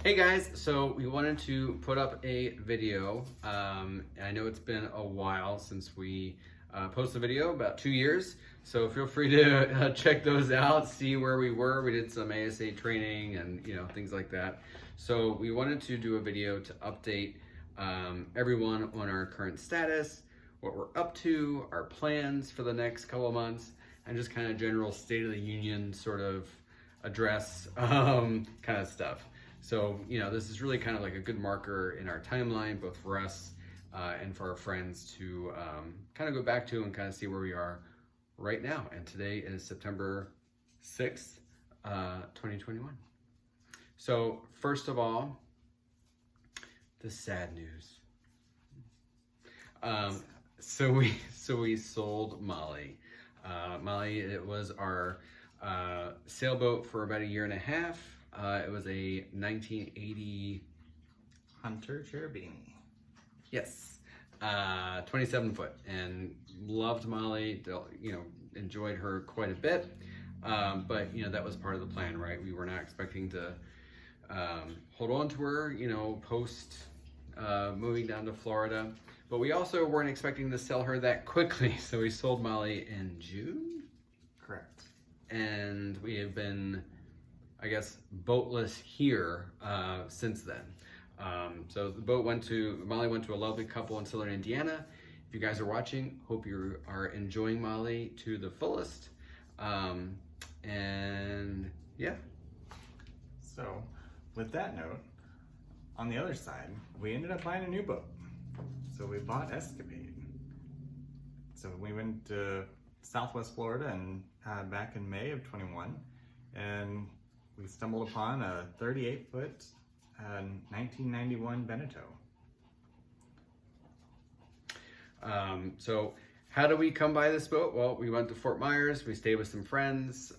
Hey guys, so we wanted to put up a video. I know it's been a while since we posted a video, about 2 years. So feel free to check those out, see where we were. We did some ASA training and things like that. So we wanted to do a video to update everyone on our current status, what we're up to, our plans for the next couple of months, and just kind of general State of the Union sort of address kind of stuff. So, this is really kind of like a good marker in our timeline, both for us and for our friends to kind of go back to and kind of see where we are right now. And today is September 6th, 2021. So first of all, the sad news. So we sold Molly. Molly, it was our sailboat for about 1.5 years. It was a 1980 Hunter Cherubini. Yes, 27 foot, and loved Molly. Enjoyed her quite a bit. But that was part of the plan, right? We were not expecting to hold on to her, post moving down to Florida. But we also weren't expecting to sell her that quickly. So we sold Molly in June. Correct. And we have been, I guess, boatless here since then. So Molly went to a lovely couple in Southern Indiana. If you guys are watching, hope you are enjoying Molly to the fullest. And yeah. So with that note, on the other side, we ended up buying a new boat. So we bought Escapade. So we went to Southwest Florida and back in May of 21, and we stumbled upon a 38-foot 1991 Beneteau. So how do we come by this boat? Well, we went to Fort Myers, we stayed with some friends.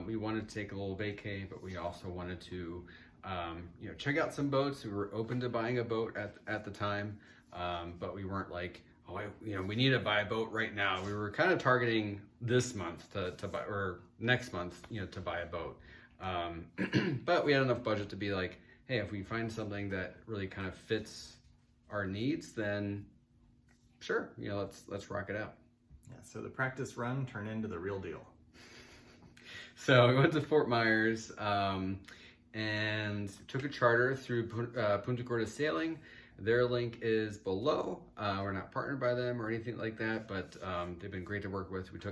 We wanted to take a little vacay, but we also wanted to check out some boats. We were open to buying a boat at the time, but we weren't like, we need to buy a boat right now. We were kind of targeting this month to buy, or next month, to buy a boat. But we had enough budget to be like, hey, if we find something that really kind of fits our needs, then sure, let's rock it out. Yeah, so the practice run turned into the real deal. So we went to Fort Myers and took a charter through Punta Gorda Sailing. Their link is below. We're not partnered by them or anything like that, but they've been great to work with. We've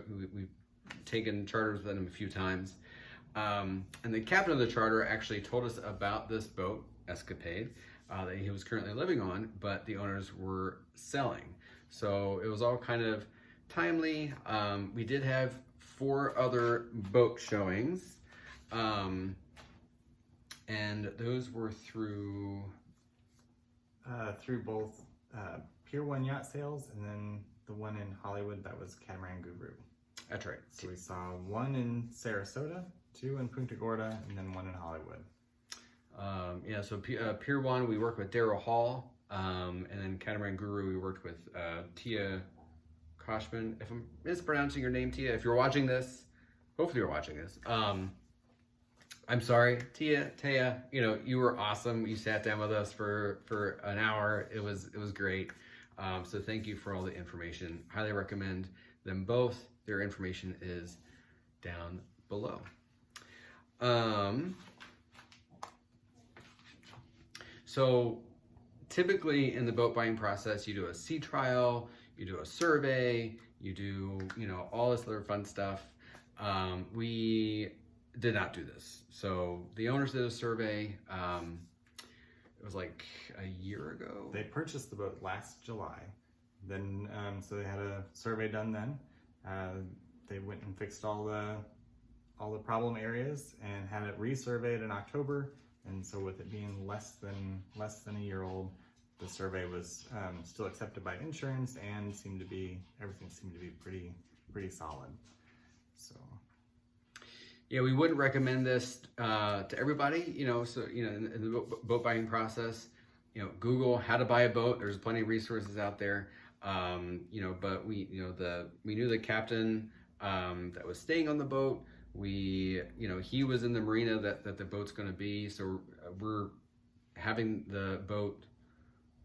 taken charters with them a few times. And the captain of the charter actually told us about this boat, Escapade, that he was currently living on, but the owners were selling. So it was all kind of timely. We did have 4 other boat showings, and those were through both Pier 1 yacht sales and then the one in Hollywood that was Catamaran Guru. That's right. So we saw 1 in Sarasota, 2 in Punta Gorda, and then 1 in Hollywood. So Pier 1, we worked with Daryl Hall, and then Catamaran Guru, we worked with Tia Koshman. If I'm mispronouncing your name, Tia, if you're watching this, hopefully you're watching this. I'm sorry, Taya, you were awesome. You sat down with us for an hour. It was great. So thank you for all the information. Highly recommend them both. Their information is down below. So typically in the boat buying process, you do a sea trial, you do a survey, you do, all this other fun stuff. We did not do this. So the owners did a survey. It was like a year ago. They purchased the boat last July. Then, so they had a survey done then. They went and fixed all the problem areas and had it resurveyed in October. And so with it being less than a year old, the survey was still accepted by insurance and everything seemed to be pretty solid. So. Yeah, we wouldn't recommend this to everybody, in the boat buying process. Google how to buy a boat. There's plenty of resources out there. But we knew the captain that was staying on the boat. He was in the marina that the boat's going to be. So we're having the boat,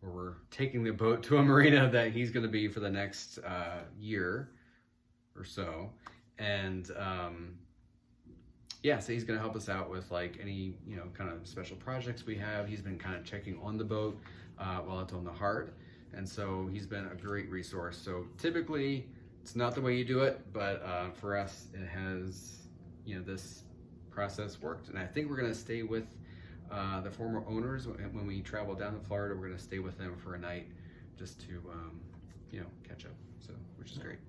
or we're taking the boat to a marina that he's going to be for the next year or so. And yeah, so he's going to help us out with like any, kind of special projects we have. He's been kind of checking on the boat while it's on the hard. And so he's been a great resource. So typically it's not the way you do it, but for us, it has, this process worked. And I think we're going to stay with the former owners when we travel down to Florida. We're going to stay with them for a night just to, catch up. So, which is great.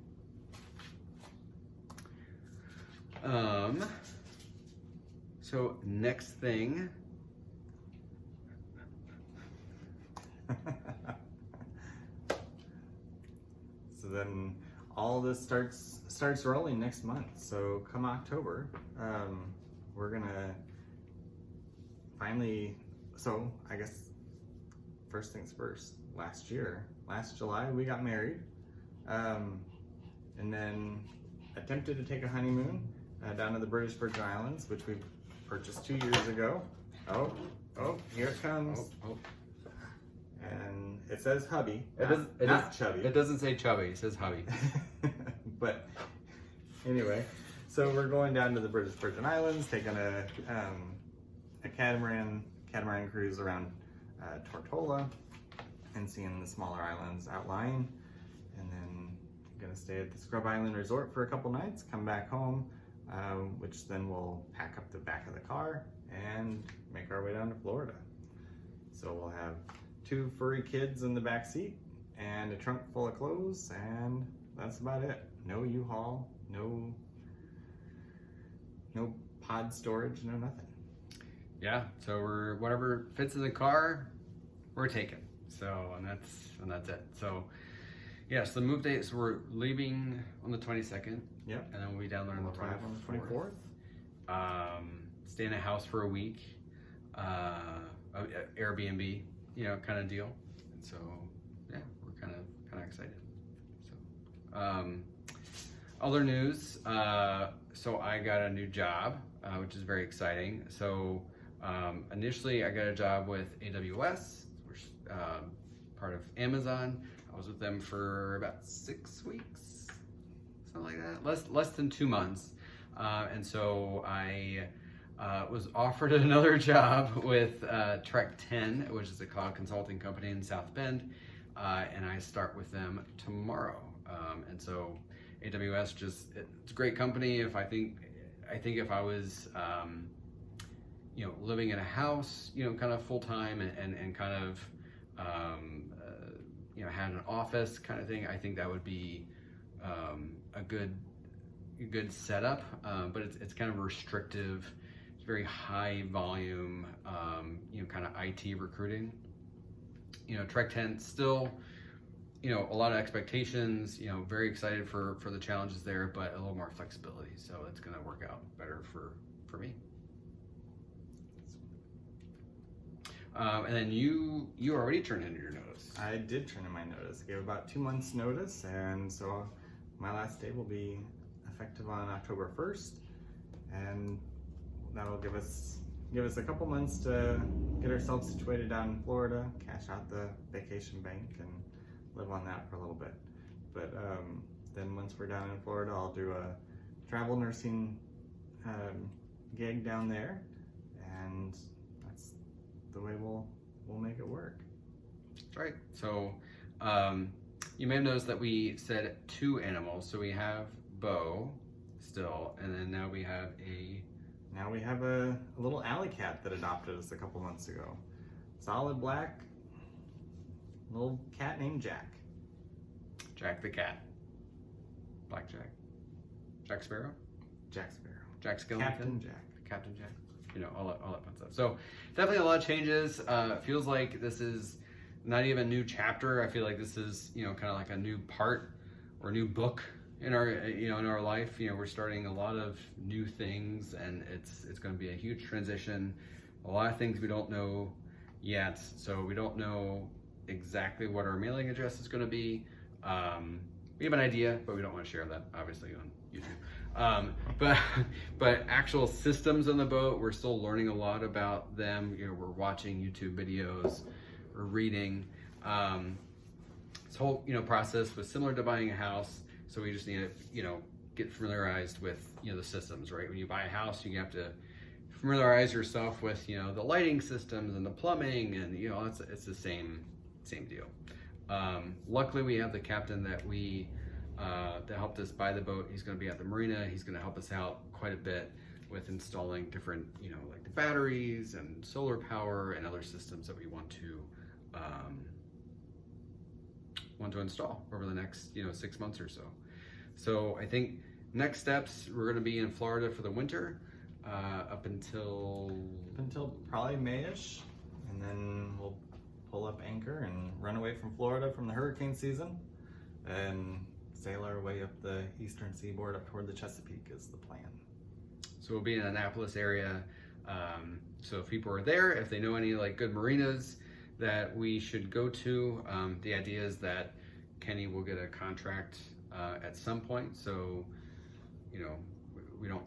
So next thing. So then all this starts rolling next month. So come October, we're gonna finally. So I guess first things first. Last July, we got married, and then attempted to take a honeymoon down to the British Virgin Islands, which we purchased 2 years ago. Oh, here it comes. Oh. And it says hubby, It not chubby. It doesn't say chubby, it says hubby. But anyway, so we're going down to the British Virgin Islands, taking a catamaran cruise around Tortola and seeing the smaller islands outlying. And then gonna stay at the Scrub Island Resort for a couple nights, come back home, which then we'll pack up the back of the car and make our way down to Florida. So we'll have 2 furry kids in the back seat and a trunk full of clothes, and that's about it. No U-Haul, no pod storage, no nothing. Yeah, so we're whatever fits in the car, we're taking. So and that's it. So yeah, so the move date, so we're leaving on the 22nd. Yep. And then we'll be down there on the 24th. Arrive on the 24th. Stay in a house for a week, Airbnb, kind of deal. And so yeah, we're kind of excited. So other news, so I got a new job, which is very exciting. So initially I got a job with AWS, which is part of Amazon. I was with them for about 6 weeks, something like that, less than 2 months. And so I was offered another job with Trek 10, which is a cloud consulting company in South Bend, and I start with them tomorrow. And so AWS it's a great company. I think if I was living in a house, kind of full time and kind of had an office kind of thing, I think that would be a good setup. But it's kind of restrictive. It's very high volume, kind of IT recruiting. Trek 10 still, a lot of expectations, very excited for the challenges there, but a little more flexibility. So it's going to work out better for me. And then you already turned in your notice. I did turn in my notice. I gave about 2 months notice, and so my last day will be effective on October 1st, and that'll give us a couple months to get ourselves situated down in Florida, cash out the vacation bank, and live on that for a little bit. But then once we're down in Florida, I'll do a travel nursing gig down there, and that's the way we'll make it work. That's right. So you may have noticed that we said 2 animals. So we have Bo still, and then now we have a little alley cat that adopted us a couple months ago. Solid black, little cat named Jack. Jack the cat. Black Jack. Jack Sparrow? Jack Sparrow. Jack Skellington? Captain Jack. Captain Jack. All that fun stuff. So definitely a lot of changes. Feels like this is not even a new chapter. I feel like this is, kind of like a new part or new book in our life. We're starting a lot of new things, and it's going to be a huge transition. A lot of things we don't know yet. So we don't know exactly what our mailing address is going to be. We have an idea, but we don't want to share that obviously on YouTube. But actual systems on the boat, we're still learning a lot about them. You know, we're watching YouTube videos, we're reading. This whole, you know, process was similar to buying a house, so we just need to, you know, get familiarized with, you know, the systems, right? When you buy a house, you have to familiarize yourself with, you know, the lighting systems and the plumbing, and, you know, it's the same deal. Luckily, we have the captain that helped us buy the boat. He's going to be at the marina. He's going to help us out quite a bit with installing different, you know, like the batteries and solar power and other systems that we want to install over the next, you know, 6 months or so. So I think next steps, we're going to be in Florida for the winter, up until probably Mayish, and then we'll pull up anchor and run away from Florida from the hurricane season, and sail our way up the eastern seaboard up toward the Chesapeake is the plan. So we'll be in the Annapolis area. So if people are there, if they know any like good marinas that we should go to, the idea is that Kenny will get a contract at some point. So, you know, we don't,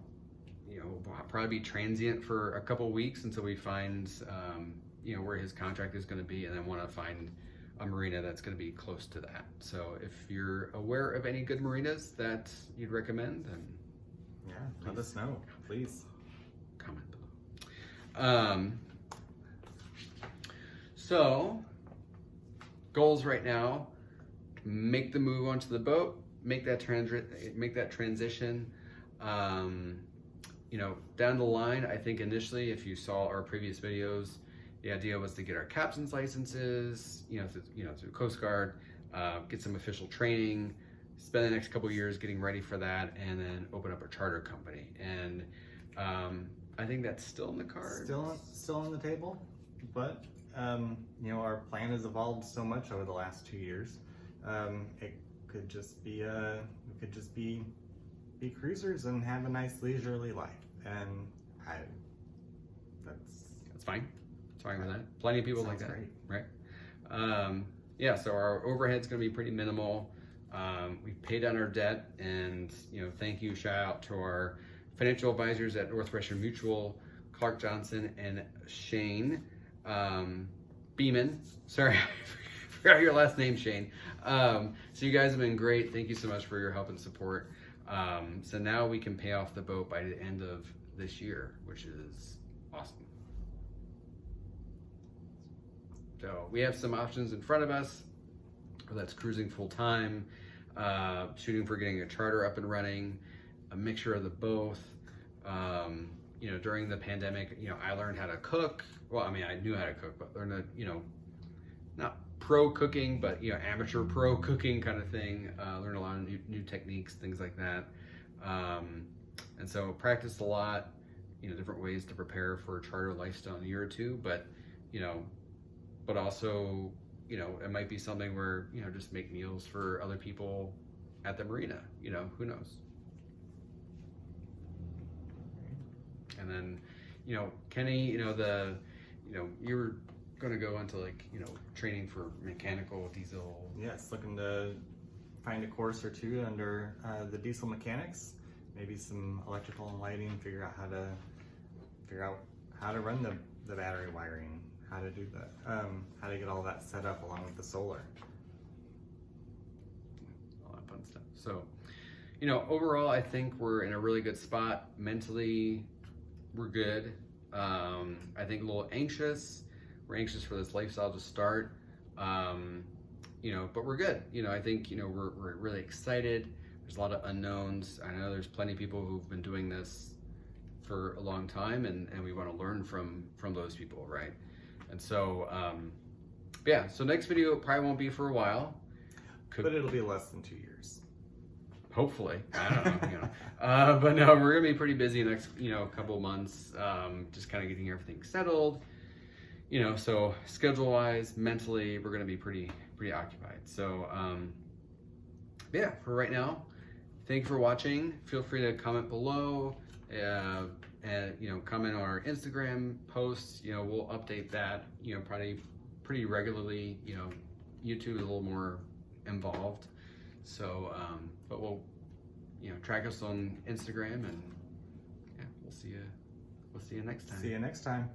you know, we'll probably be transient for a couple weeks until we find, you know, where his contract is going to be, and then want to find a marina that's going to be close to that. So if you're aware of any good marinas that you'd recommend, then yeah, let us know, please. Comment below. So goals right now: make the move onto the boat, make that transition. You know, down the line, I think initially, if you saw our previous videos, the idea was to get our captain's licenses, through Coast Guard, get some official training, spend the next couple of years getting ready for that, and then open up a charter company. And I think that's still in the cards. Still on the table, but you know, our plan has evolved so much over the last 2 years. It could just be be cruisers and have a nice leisurely life, and that's fine. It's fine with that. Plenty of people like that, great. Right? Yeah. So our overhead's going to be pretty minimal. We've paid down our debt, and you know, thank you. Shout out to our financial advisors at Northwestern Mutual, Clark Johnson and Shane Beeman. Sorry, I forgot your last name, Shane. So you guys have been great. Thank you so much for your help and support. So now we can pay off the boat by the end of this year, which is awesome. So we have some options in front of us. That's cruising full time, shooting for getting a charter up and running, a mixture of the both. You know, during the pandemic, you know, I learned how to cook. Well, I mean, I knew how to cook, but learned, you know, not pro cooking, but, you know, amateur pro cooking kind of thing. Learned a lot of new techniques, things like that. And so practiced a lot, you know, different ways to prepare for a charter lifestyle in a year or two, but, you know, but also, you know, it might be something where, you know, just make meals for other people at the marina, you know, who knows? And then, you know, Kenny, you know, you're going to go into like, you know, training for mechanical diesel. Yes, looking to find a course or two under the diesel mechanics, maybe some electrical and lighting, figure out how to run the battery wiring, how to do that, how to get all that set up along with the solar. All that fun stuff. So, you know, overall, I think we're in a really good spot. Mentally, we're good. I think a little anxious. We're anxious for this lifestyle to start. You know, but we're good. You know, I think, you know, we're really excited. There's a lot of unknowns. I know there's plenty of people who've been doing this for a long time, and we want to learn from those people, right? And so, yeah, so next video probably won't be for a while. But it'll be less than 2 years. Hopefully. I don't know, you know. But no, we're going to be pretty busy next, you know, couple months, just kind of getting everything settled. You know, so schedule-wise, mentally, we're going to be pretty occupied. So, yeah, for right now, thank you for watching. Feel free to comment below, and, you know, comment on our Instagram posts. You know, we'll update that, you know, probably pretty regularly. You know, YouTube is a little more involved. So, but we'll track us on Instagram, and yeah, we'll see you next time. See you next time.